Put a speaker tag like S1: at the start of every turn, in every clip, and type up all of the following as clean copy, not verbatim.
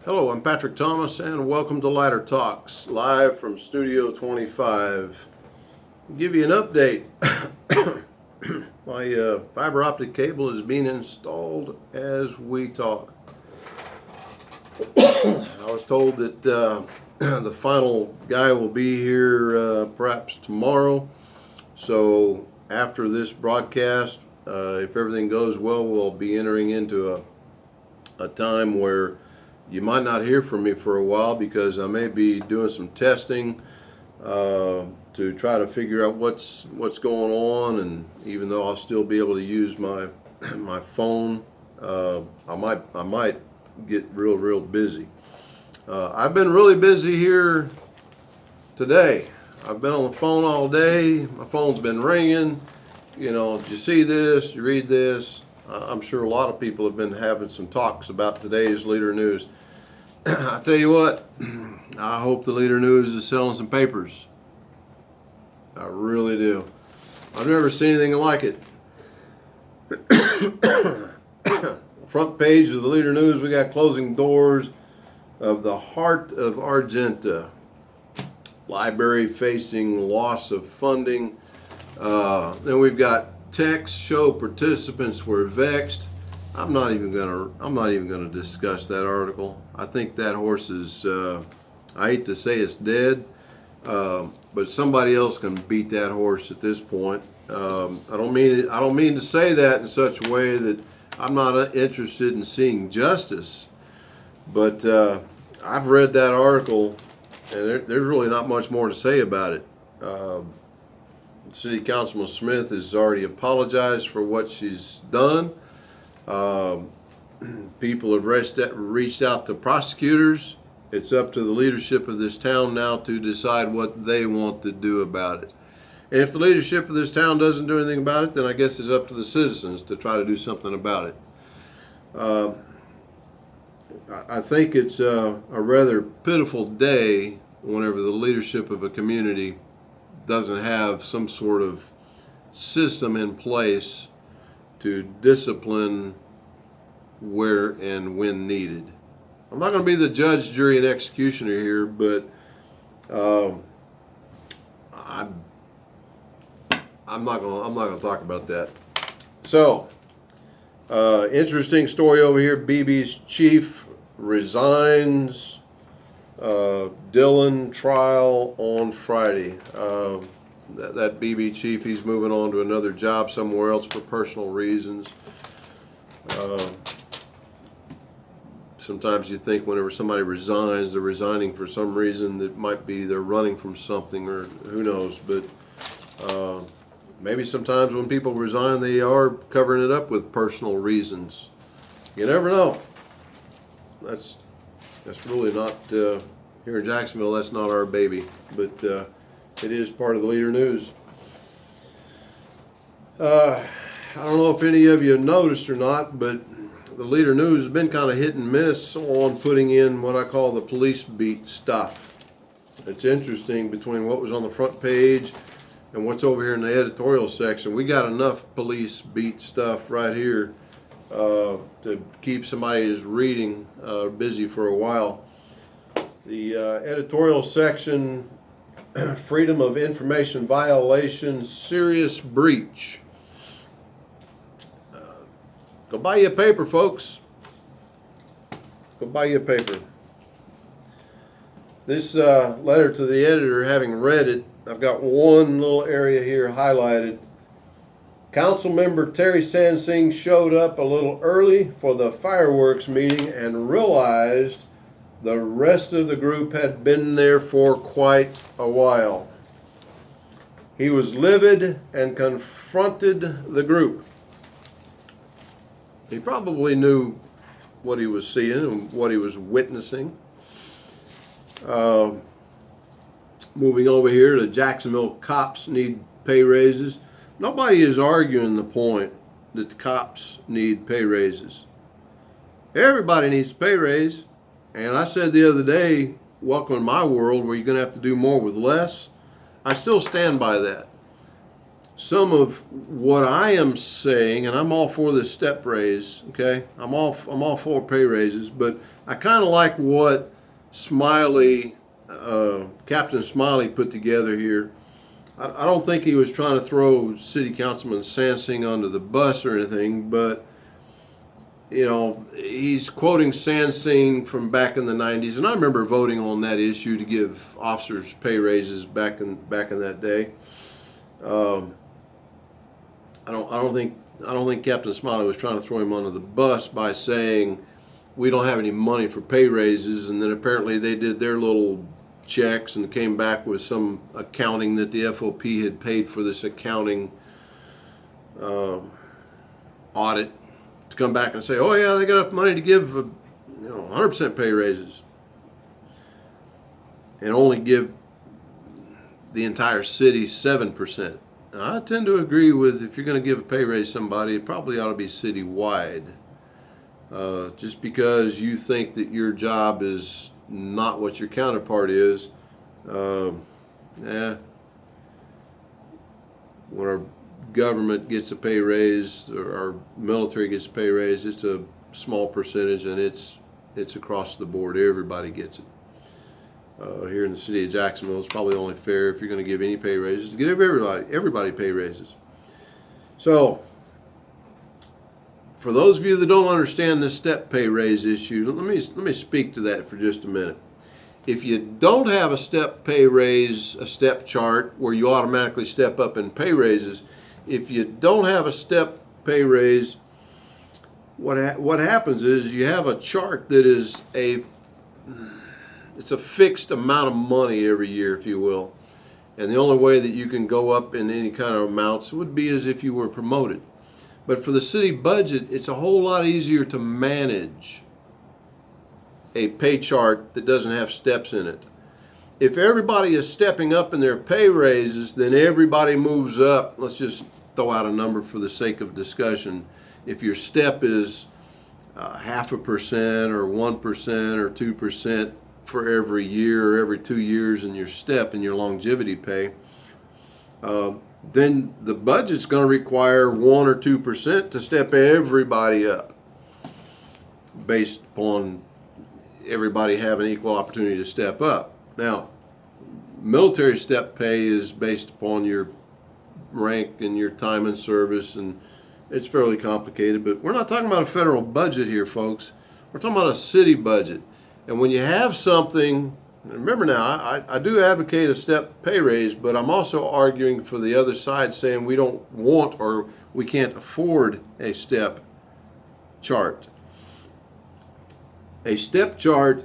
S1: Hello, I'm Patrick Thomas, and welcome to Ladder Talks, live from Studio 25. I'll give you an update. My fiber optic cable is being installed as we talk. I was told that the final guy will be here perhaps tomorrow. So after this broadcast, if everything goes well, we'll be entering into a time where you might not hear from me for a while because I may be doing some testing to try to figure out what's going on, and even though I'll still be able to use my phone, I might get real busy. I've been really busy here today. I've been on the phone all day. My phone's been ringing. You know, you see this, you read this. I'm sure a lot of people have been having some talks about today's Leader News. I tell you what, I hope the Leader News is selling some papers. I really do. I've never seen anything like it. Front page of the Leader News, we got closing doors of the heart of Argenta. Library facing loss of funding. Then we've got texts show participants were vexed. I'm not even gonna discuss that article. I think that horse is. I hate to say it's dead, but somebody else can beat that horse at this point. I don't mean to say that in such a way that I'm not interested in seeing justice. But I've read that article, and there's really not much more to say about it. City Councilman Smith has already apologized for what she's done. People have reached out to prosecutors. It's up to the leadership of this town now to decide what they want to do about it. And if the leadership of this town doesn't do anything about it, then I guess it's up to the citizens to try to do something about it. I think it's a rather pitiful day whenever the leadership of a community doesn't have some sort of system in place to discipline where and when needed. I'm not going to be the judge, jury, and executioner here, but I'm not going to talk about that. So, interesting story over here. BB's chief resigns. Dillon trial on Friday. That BB chief, he's moving on to another job somewhere else for personal reasons. Sometimes you think whenever somebody resigns, they're resigning for some reason that might be they're running from something, or who knows. But maybe sometimes when people resign, they are covering it up with personal reasons. You never know. That's really not, here in Jacksonville, that's not our baby, but it is part of the Leader News. I don't know if any of you have noticed or not, but the Leader News has been kind of hit and miss on putting in what I call the police beat stuff. It's interesting between what was on the front page and what's over here in the editorial section. We got enough police beat stuff right here to keep somebody who's reading busy for a while. The editorial section, Freedom of Information Violation, Serious Breach. Go buy you a paper, folks. Go buy you a paper. This letter to the editor, having read it, I've got one little area here highlighted. Councilmember Terry Sansing showed up a little early for the fireworks meeting and realized the rest of the group had been there for quite a while. He was livid and confronted the group. He probably knew what he was seeing and what he was witnessing. Moving over here, the Jacksonville cops need pay raises. Nobody is arguing the point that the cops need pay raises. Everybody needs a pay raise. And I said the other day, welcome to my world where you're going to have to do more with less. I still stand by that. some of what I am saying, and I'm all for this step raise, okay? I'm all for pay raises, but I kind of like what Smiley, Captain Smiley put together here. I don't think he was trying to throw City Councilman Sansing under the bus or anything, but you know, he's quoting Sansing from back in the 90s, and I remember voting on that issue to give officers pay raises back in that day. I don't think Captain Smiley was trying to throw him under the bus by saying we don't have any money for pay raises, and then apparently they did their little checks and came back with some accounting that the FOP had paid for this accounting audit to come back and say, oh yeah, they got enough money to give 100% pay raises, and only give the entire city 7%. Now, I tend to agree with, if you're going to give a pay raise to somebody, it probably ought to be citywide. Just because you think that your job is not what your counterpart is, when our government gets a pay raise or our military gets a pay raise, it's a small percentage, and it's across the board. Everybody gets it. Here in the city of Jacksonville, it's probably only fair, if you're going to give any pay raises, to give everybody pay raises. So, for those of you that don't understand this step pay raise issue, let me speak to that for just a minute. If you don't have a step pay raise, a step chart where you automatically step up in pay raises, if you don't have a step pay raise, what happens is you have a chart that is it's a fixed amount of money every year, if you will. And the only way that you can go up in any kind of amounts would be as if you were promoted. But for the city budget, it's a whole lot easier to manage a pay chart that doesn't have steps in it. If everybody is stepping up in their pay raises, then everybody moves up. Let's just throw out a number for the sake of discussion. If your step is 0.5% or 1% or 2%, for every year or every 2 years in your step in your longevity pay, then the budget's going to require 1 or 2% to step everybody up, based upon everybody having equal opportunity to step up. Now, military step pay is based upon your rank and your time in service, and it's fairly complicated, but we're not talking about a federal budget here, folks. We're talking about a city budget. And when you have something, remember now, I do advocate a step pay raise, but I'm also arguing for the other side, saying we don't want or we can't afford a step chart. A step chart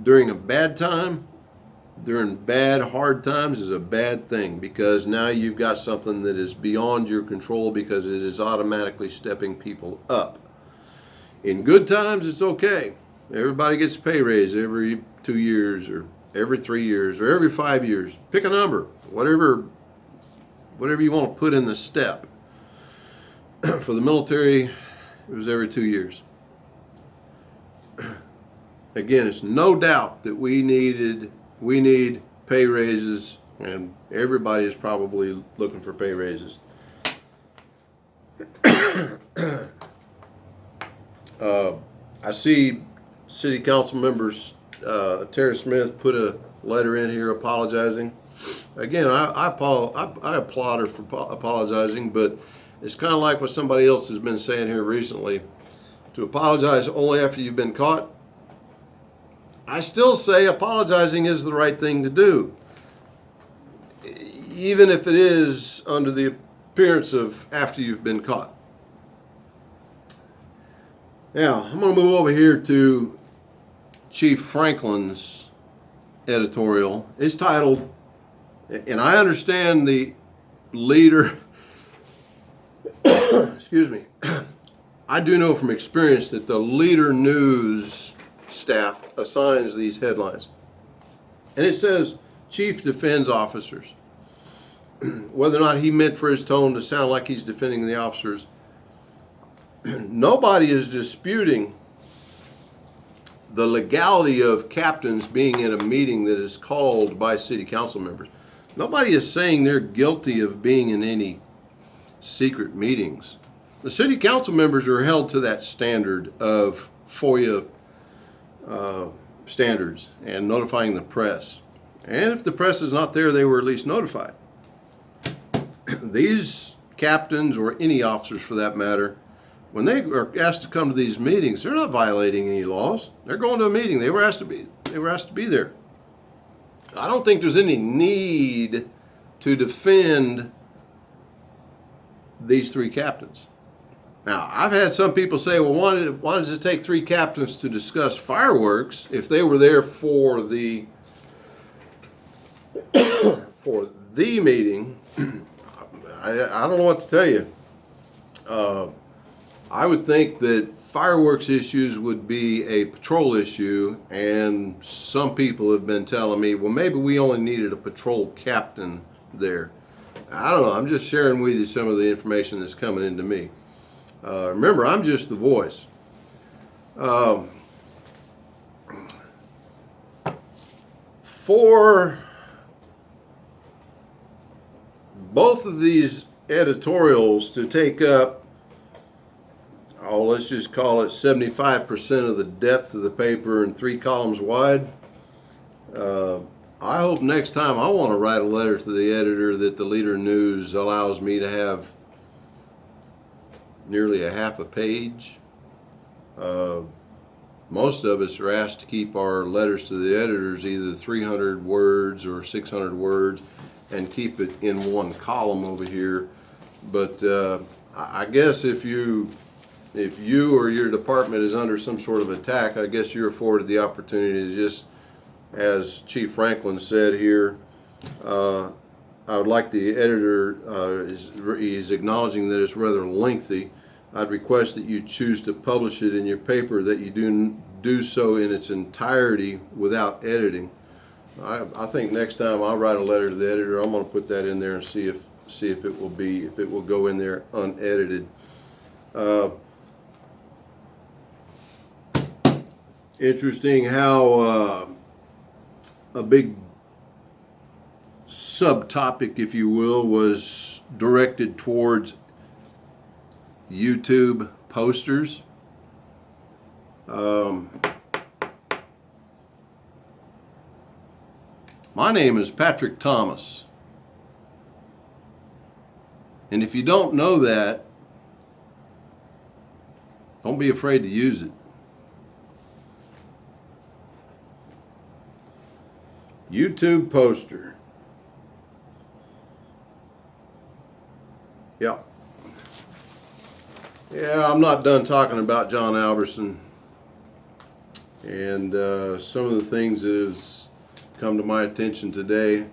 S1: during a bad time, during bad, hard times, is a bad thing, because now you've got something that is beyond your control, because it is automatically stepping people up. In good times, it's okay. Everybody gets a pay raise every 2 years or every 3 years or every 5 years. Pick a number, whatever you want to put in the step. For the military, it was every 2 years. Again, it's no doubt that we need pay raises, and everybody is probably looking for pay raises. I see City Council members Tara Smith put a letter in here apologizing. Again, I applaud her for apologizing, but it's kind of like what somebody else has been saying here recently. To apologize only after you've been caught, I still say apologizing is the right thing to do, even if it is under the appearance of after you've been caught. Now, I'm going to move over here to Chief Franklin's editorial. It's titled, and I understand the leader, excuse me, I do know from experience that the Leader News staff assigns these headlines. And it says, Chief defends officers. Whether or not he meant for his tone to sound like he's defending the officers, nobody is disputing the legality of captains being in a meeting that is called by city council members. Nobody is saying they're guilty of being in any secret meetings. The city council members are held to that standard of FOIA standards and notifying the press. And if the press is not there, they were at least notified. These captains, or any officers for that matter, when they are asked to come to these meetings, they're not violating any laws. They're going to a meeting. They were asked to be there. I don't think there's any need to defend these three captains. Now, I've had some people say, well, why does it take three captains to discuss fireworks if they were there for the meeting? I don't know what to tell you. I would think that fireworks issues would be a patrol issue, and some people have been telling me, well, maybe we only needed a patrol captain there. I don't know. I'm just sharing with you some of the information that's coming into me. Remember, I'm just the voice. For both of these editorials to take up, let's just call it 75% of the depth of the paper and 3 columns wide, I hope next time I want to write a letter to the editor that the Leader News allows me to have nearly a half a page. Most of us are asked to keep our letters to the editors either 300 words or 600 words and keep it in one column over here. But I guess if you or your department is under some sort of attack, I guess you're afforded the opportunity to just, as Chief Franklin said here, I would like the editor, he's acknowledging that it's rather lengthy. I'd request that you choose to publish it in your paper, that you do so in its entirety without editing. I think next time I'll write a letter to the editor, I'm going to put that in there and see if it will go in there unedited. Interesting how a big subtopic, if you will, was directed towards YouTube posters. My name is Patrick Thomas, and if you don't know that, don't be afraid to use it. YouTube poster. Yeah. Yeah, I'm not done talking about John Alverson and some of the things that has come to my attention today.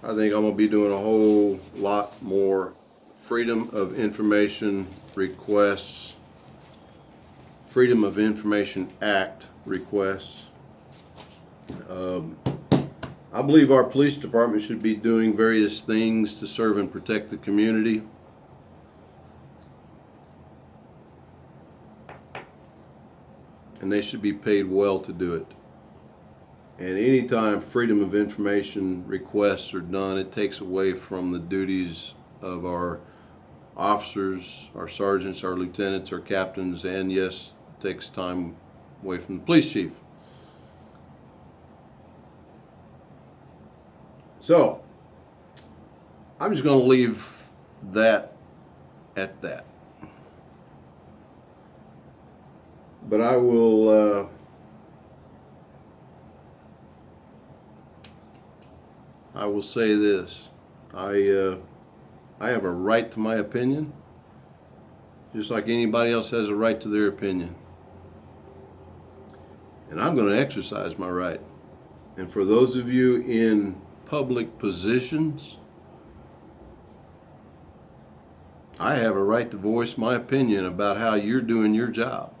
S1: I think I'm going to be doing a whole lot more Freedom of Information requests, Freedom of Information Act requests. I believe our police department should be doing various things to serve and protect the community. And they should be paid well to do it. And anytime Freedom of Information requests are done, it takes away from the duties of our officers, our sergeants, our lieutenants, our captains, and yes, takes time away from the police chief. So, I'm just going to leave that at that. But I will say this. I have a right to my opinion, just like anybody else has a right to their opinion. And I'm going to exercise my right. And for those of you in public positions, I have a right to voice my opinion about how you're doing your job.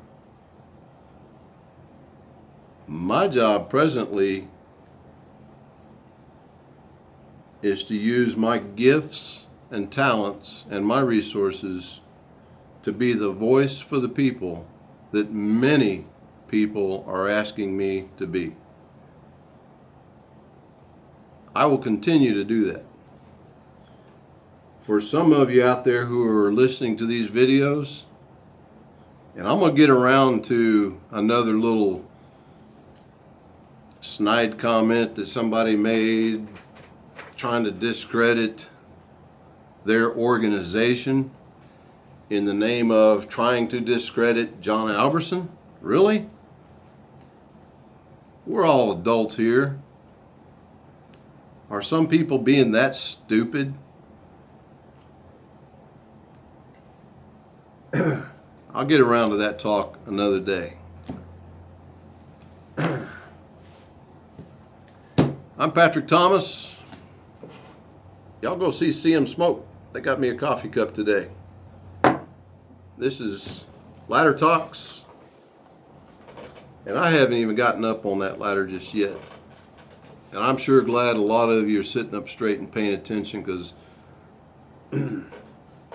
S1: My job presently is to use my gifts and talents and my resources to be the voice for the people that many people are asking me to be. I will continue to do that. for some of you out there who are listening to these videos, and I'm going to get around to another little snide comment that somebody made trying to discredit their organization in the name of trying to discredit John Alberson. Really? We're all adults here. Are some people being that stupid? I'll get around to that talk another day. I'm Patrick Thomas. Y'all go see CM Smoke. They got me a coffee cup today. This is Ladder Talks. And I haven't even gotten up on that ladder just yet. And I'm sure glad a lot of you are sitting up straight and paying attention, because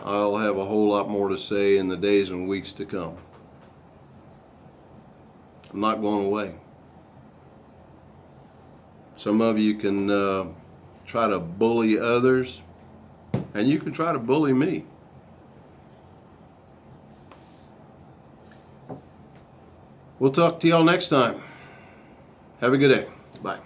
S1: I'll have a whole lot more to say in the days and weeks to come. I'm not going away. Some of you can try to bully others, and you can try to bully me. We'll talk to y'all next time. Have a good day. Bye.